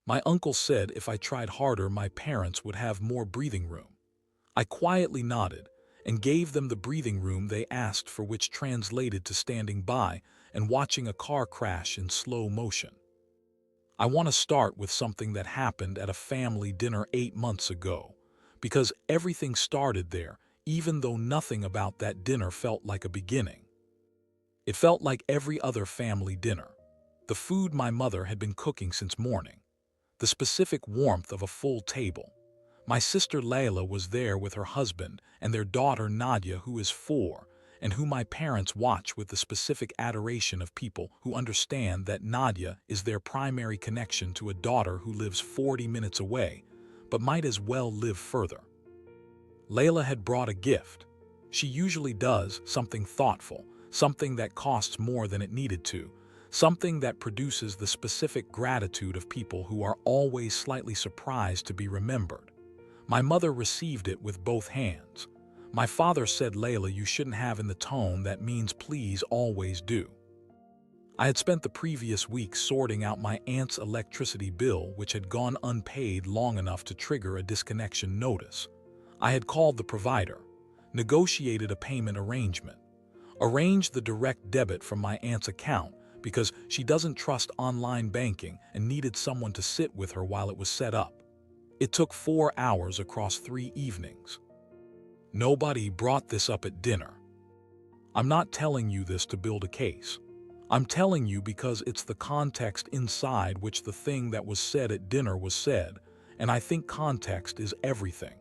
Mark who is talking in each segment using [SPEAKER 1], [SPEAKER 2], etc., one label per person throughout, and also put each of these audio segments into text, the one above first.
[SPEAKER 1] My uncle said if I tried harder, my parents would have more breathing room. I quietly nodded and gave them the breathing room they asked for, which translated to standing by and watching a car crash in slow motion. I want to start with something that happened at a family dinner 8 months ago, because everything started there, even though nothing about that dinner felt like a beginning. It felt like every other family dinner. The food my mother had been cooking since morning. The specific warmth of a full table. My sister Layla was there with her husband and their daughter Nadia, who is 4, and who my parents watch with the specific adoration of people who understand that Nadia is their primary connection to a daughter who lives 40 minutes away, but might as well live further. Layla had brought a gift. She usually does something thoughtful, something that costs more than it needed to, something that produces the specific gratitude of people who are always slightly surprised to be remembered. My mother received it with both hands. My father said, "Layla, you shouldn't have," in the tone that means please always do. I had spent the previous week sorting out my aunt's electricity bill, which had gone unpaid long enough to trigger a disconnection notice. I had called the provider, negotiated a payment arrangement, arranged the direct debit from my aunt's account because she doesn't trust online banking and needed someone to sit with her while it was set up. It took 4 hours across 3 evenings. Nobody brought this up at dinner. I'm not telling you this to build a case. I'm telling you because it's the context inside which the thing that was said at dinner was said, and I think context is everything.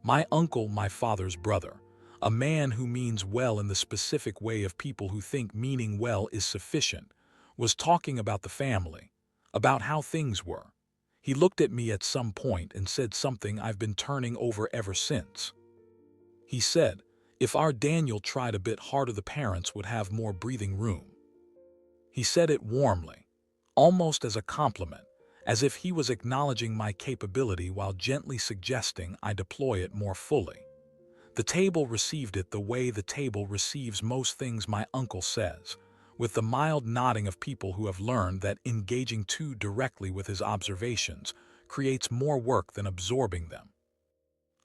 [SPEAKER 1] My uncle, my father's brother, a man who means well in the specific way of people who think meaning well is sufficient, was talking about the family, about how things were. He looked at me at some point and said something I've been turning over ever since. He said, if our Daniel tried a bit harder, the parents would have more breathing room. He said it warmly, almost as a compliment, as if he was acknowledging my capability while gently suggesting I deploy it more fully. The table received it the way the table receives most things my uncle says, with the mild nodding of people who have learned that engaging too directly with his observations creates more work than absorbing them.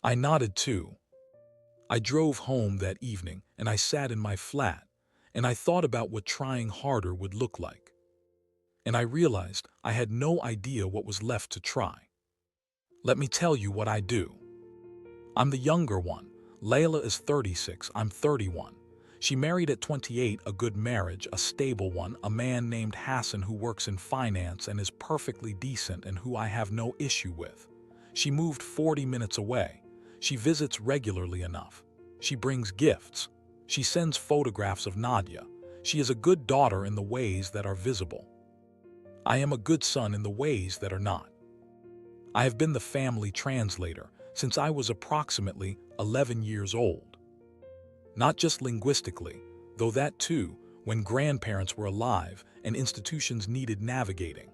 [SPEAKER 1] I nodded too. I drove home that evening and I sat in my flat, and I thought about what trying harder would look like. And I realized I had no idea what was left to try. Let me tell you what I do. I'm the younger one. Layla is 36, I'm 31. She married at 28, a good marriage, a stable one, a man named Hassan who works in finance and is perfectly decent and who I have no issue with. She moved 40 minutes away. She visits regularly enough. She brings gifts. She sends photographs of Nadia. She is a good daughter in the ways that are visible. I am a good son in the ways that are not. I have been the family translator since I was approximately 11 years old. Not just linguistically, though that too, when grandparents were alive and institutions needed navigating.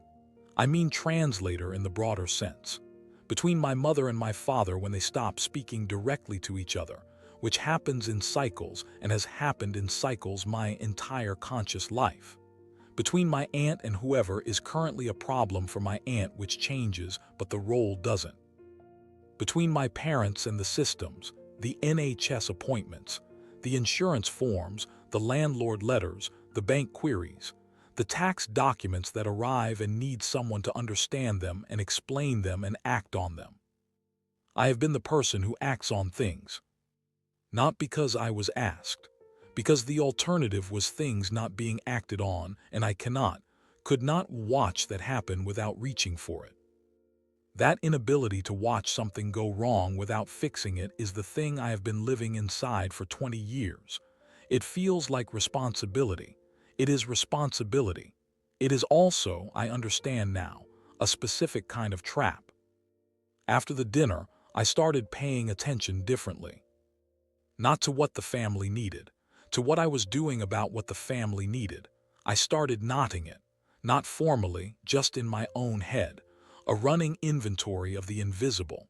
[SPEAKER 1] I mean translator in the broader sense. Between my mother and my father when they stop speaking directly to each other, which happens in cycles and has happened in cycles my entire conscious life. Between my aunt and whoever is currently a problem for my aunt, which changes, but the role doesn't. Between my parents and the systems, the NHS appointments, the insurance forms, the landlord letters, the bank queries, the tax documents that arrive and need someone to understand them and explain them and act on them. I have been the person who acts on things. Not because I was asked, because the alternative was things not being acted on, and I could not watch that happen without reaching for it. That inability to watch something go wrong without fixing it is the thing I have been living inside for 20 years. It feels like responsibility. It is responsibility. It is also, I understand now, a specific kind of trap. After the dinner, I started paying attention differently. Not to what the family needed, to what I was doing about what the family needed. I started noting it, not formally, just in my own head, a running inventory of the invisible.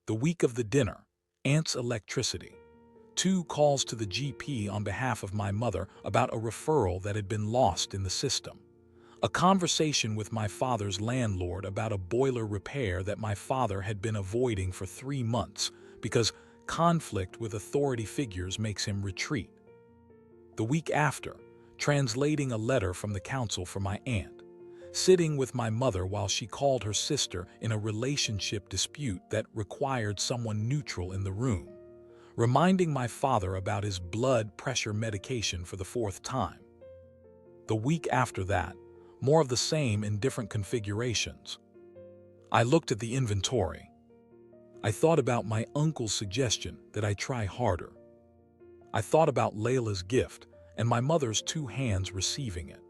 [SPEAKER 1] The week of the dinner, aunt's electricity. 2 calls to the GP on behalf of my mother about a referral that had been lost in the system. A conversation with my father's landlord about a boiler repair that my father had been avoiding for 3 months because conflict with authority figures makes him retreat. The week after, translating a letter from the council for my aunt, sitting with my mother while she called her sister in a relationship dispute that required someone neutral in the room, reminding my father about his blood pressure medication for the fourth time. The week after that, more of the same in different configurations. I looked at the inventory. I thought about my uncle's suggestion that I try harder. I thought about Layla's gift and my mother's 2 hands receiving it.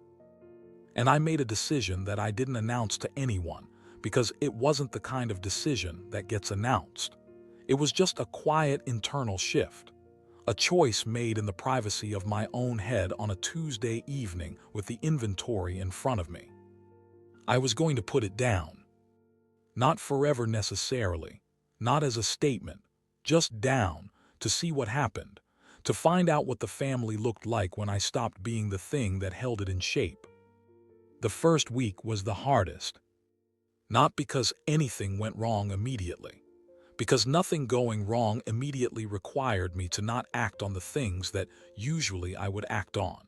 [SPEAKER 1] And I made a decision that I didn't announce to anyone because it wasn't the kind of decision that gets announced. It was just a quiet internal shift, a choice made in the privacy of my own head on a Tuesday evening with the inventory in front of me. I was going to put it down. Not forever necessarily, not as a statement, just down to see what happened, to find out what the family looked like when I stopped being the thing that held it in shape. The first week was the hardest. Not because anything went wrong immediately, because nothing going wrong immediately required me to not act on the things that usually I would act on.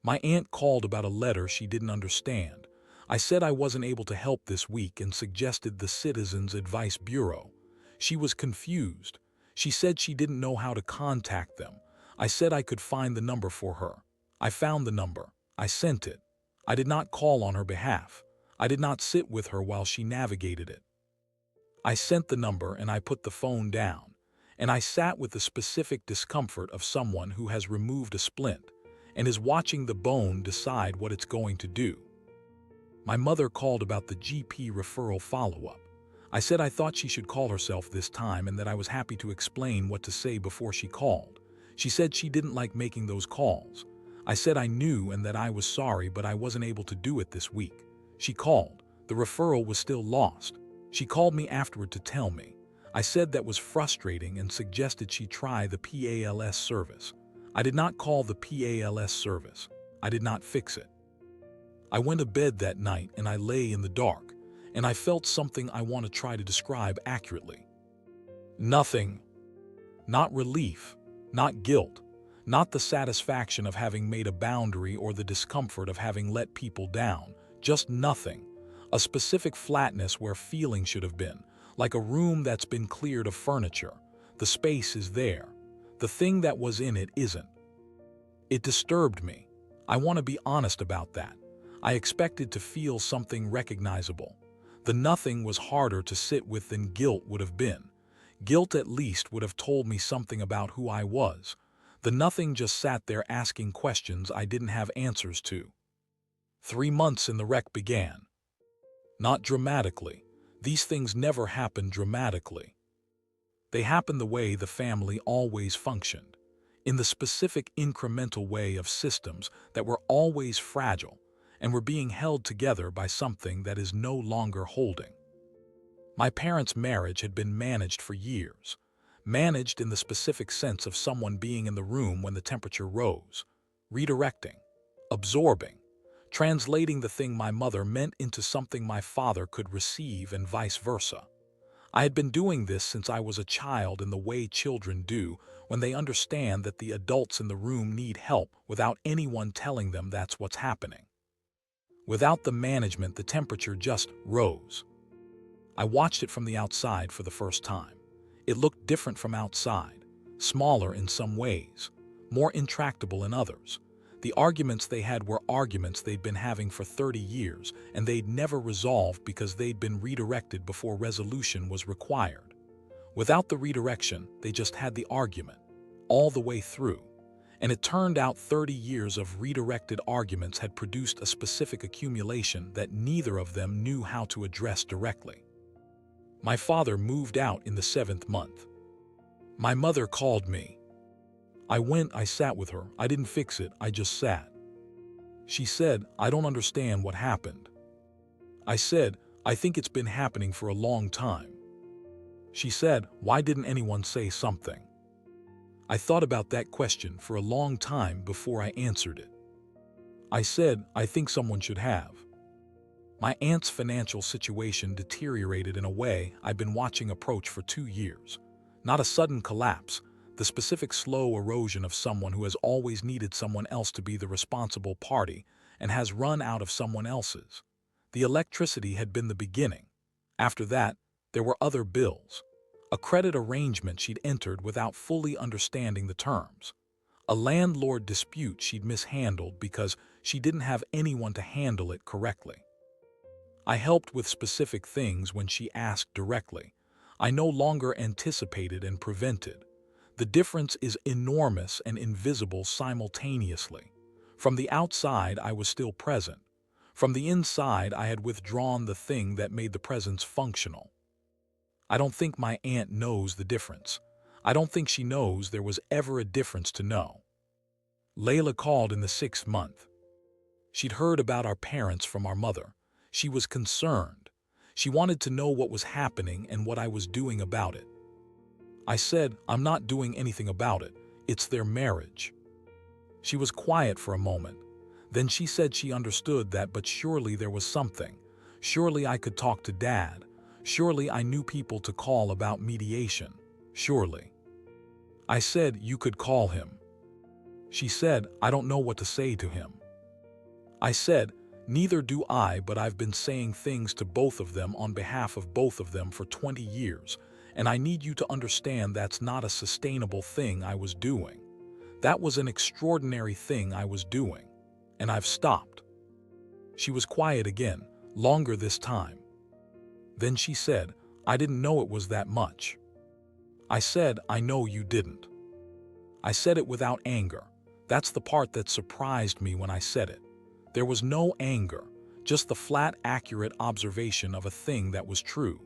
[SPEAKER 1] My aunt called about a letter she didn't understand. I said I wasn't able to help this week and suggested the Citizens Advice Bureau. She was confused. She said she didn't know how to contact them. I said I could find the number for her. I found the number. I sent it. I did not call on her behalf. I did not sit with her while she navigated it. I sent the number and I put the phone down, and I sat with the specific discomfort of someone who has removed a splint and is watching the bone decide what it's going to do. My mother called about the GP referral follow-up. I said I thought she should call herself this time and that I was happy to explain what to say before she called. She said she didn't like making those calls. I said I knew and that I was sorry, but I wasn't able to do it this week. She called. The referral was still lost. She called me afterward to tell me. I said that was frustrating and suggested she try the PALS service. I did not call the PALS service. I did not fix it. I went to bed that night and I lay in the dark, and I felt something I want to try to describe accurately. Nothing. Not relief, not guilt, not the satisfaction of having made a boundary or the discomfort of having let people down, just nothing. A specific flatness where feeling should have been, like a room that's been cleared of furniture. The space is there. The thing that was in it isn't. It disturbed me. I want to be honest about that. I expected to feel something recognizable. The nothing was harder to sit with than guilt would have been. Guilt at least would have told me something about who I was. The nothing just sat there asking questions I didn't have answers to. 3 months in the wreck began. Not dramatically. These things never happen dramatically. They happen the way the family always functioned, in the specific incremental way of systems that were always fragile and were being held together by something that is no longer holding. My parents' marriage had been managed for years, managed in the specific sense of someone being in the room when the temperature rose, redirecting, absorbing, translating the thing my mother meant into something my father could receive and vice versa. I had been doing this since I was a child in the way children do when they understand that the adults in the room need help without anyone telling them that's what's happening. Without the management, the temperature just rose. I watched it from the outside for the first time. It looked different from outside, smaller in some ways, more intractable in others. The arguments they had were arguments they'd been having for 30 years, and they'd never resolved because they'd been redirected before resolution was required. Without the redirection, they just had the argument, all the way through. And it turned out 30 years of redirected arguments had produced a specific accumulation that neither of them knew how to address directly. My father moved out in the 7th month. My mother called me. I sat with her. I didn't fix it, I just sat. She said, I don't understand what happened. I said, I think it's been happening for a long time. She said, why didn't anyone say something? I thought about that question for a long time before I answered it. I said, I think someone should have. My aunt's financial situation deteriorated in a way I've been watching approach for 2 years. Not a sudden collapse, the specific slow erosion of someone who has always needed someone else to be the responsible party and has run out of someone else's. The electricity had been the beginning. After that, there were other bills. A credit arrangement she'd entered without fully understanding the terms. A landlord dispute she'd mishandled because she didn't have anyone to handle it correctly. I helped with specific things when she asked directly. I no longer anticipated and prevented. The difference is enormous and invisible simultaneously. From the outside, I was still present. From the inside, I had withdrawn the thing that made the presence functional. I don't think my aunt knows the difference. I don't think she knows there was ever a difference to know. Layla called in the 6th month. She'd heard about our parents from our mother. She was concerned. She wanted to know what was happening and what I was doing about it. I said, I'm not doing anything about it. It's their marriage. She was quiet for a moment. Then she said she understood that, but surely there was something. Surely I could talk to Dad. Surely I knew people to call about mediation. Surely. I said, you could call him. She said, I don't know what to say to him. I said, neither do I, but I've been saying things to both of them on behalf of both of them for 20 years, and I need you to understand that's not a sustainable thing I was doing. That was an extraordinary thing I was doing, and I've stopped. She was quiet again, longer this time. Then she said, I didn't know it was that much. I said, I know you didn't. I said it without anger. That's the part that surprised me when I said it. There was no anger, just the flat, accurate observation of a thing that was true.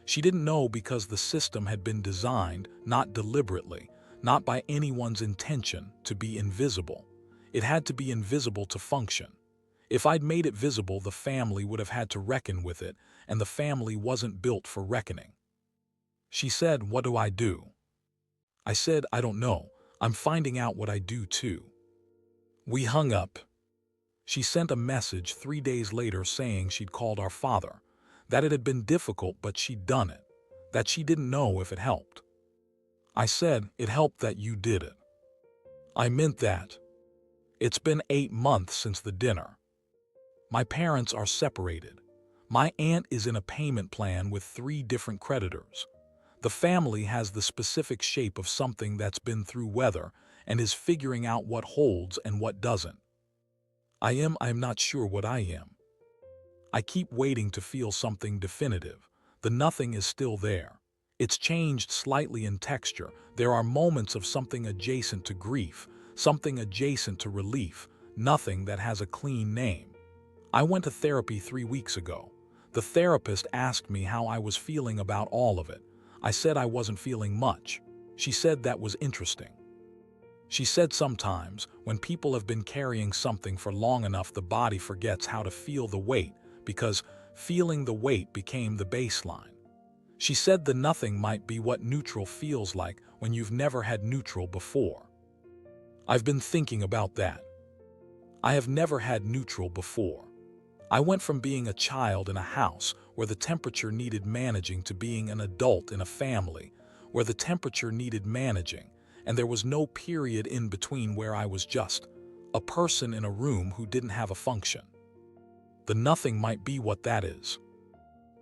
[SPEAKER 1] She didn't know because the system had been designed, not deliberately, not by anyone's intention, to be invisible. It had to be invisible to function. If I'd made it visible, the family would have had to reckon with it, and the family wasn't built for reckoning. She said, what do I do? I said, I don't know. I'm finding out what I do too. We hung up. She sent a message 3 days later saying she'd called our father, that it had been difficult but she'd done it, that she didn't know if it helped. I said, it helped that you did it. I meant that. It's been 8 months since the dinner. My parents are separated. My aunt is in a payment plan with 3 different creditors. The family has the specific shape of something that's been through weather and is figuring out what holds and what doesn't. I'm not sure what I am. I keep waiting to feel something definitive. The nothing is still there. It's changed slightly in texture. There are moments of something adjacent to grief, something adjacent to relief, nothing that has a clean name. I went to therapy 3 weeks ago. The therapist asked me how I was feeling about all of it. I said I wasn't feeling much. She said that was interesting. She said sometimes, when people have been carrying something for long enough, the body forgets how to feel the weight, because feeling the weight became the baseline. She said the nothing might be what neutral feels like when you've never had neutral before. I've been thinking about that. I have never had neutral before. I went from being a child in a house where the temperature needed managing to being an adult in a family where the temperature needed managing, and there was no period in between where I was just a person in a room who didn't have a function. The nothing might be what that is.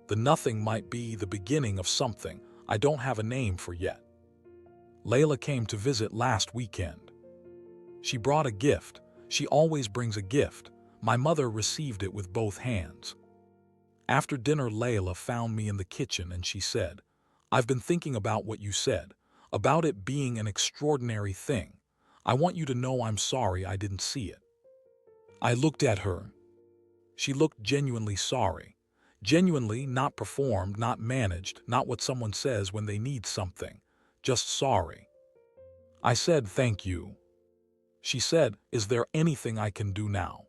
[SPEAKER 1] The nothing might be the beginning of something I don't have a name for yet. Layla came to visit last weekend. She brought a gift. She always brings a gift. My mother received it with both hands. After dinner, Layla found me in the kitchen and she said, I've been thinking about what you said, about it being an extraordinary thing. I want you to know I'm sorry I didn't see it. I looked at her. She looked genuinely sorry. Genuinely, not performed, not managed, not what someone says when they need something. Just sorry. I said, thank you. She said, is there anything I can do now?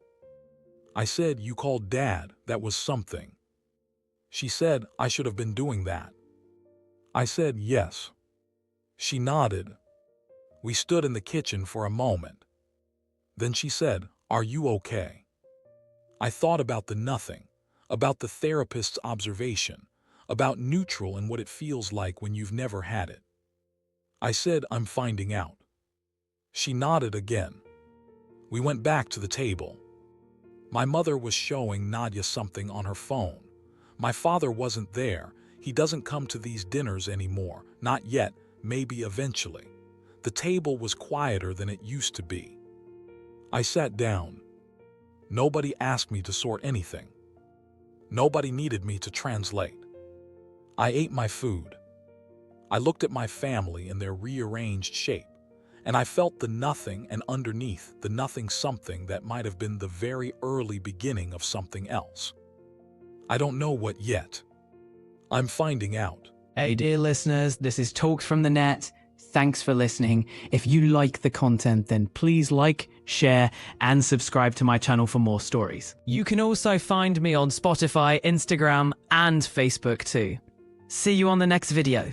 [SPEAKER 1] I said, you called Dad, that was something. She said, I should have been doing that. I said, yes. She nodded. We stood in the kitchen for a moment. Then she said, Are you okay? I thought about the nothing, about the therapist's observation, about neutral and what it feels like when you've never had it. I said, I'm finding out. She nodded again. We went back to the table. My mother was showing Nadia something on her phone. My father wasn't there. He doesn't come to these dinners anymore. Not yet, maybe eventually. The table was quieter than it used to be. I sat down. Nobody asked me to sort anything. Nobody needed me to translate. I ate my food. I looked at my family in their rearranged shape, and I felt the nothing, and underneath the nothing something that might have been the very early beginning of something else. I don't know what yet. I'm finding out.
[SPEAKER 2] Hey dear listeners, this is Talks from the Net. Thanks for listening. If you like the content, then please like, share, and subscribe to my channel for more stories. You can also find me on Spotify, Instagram, and Facebook too. See you on the next video.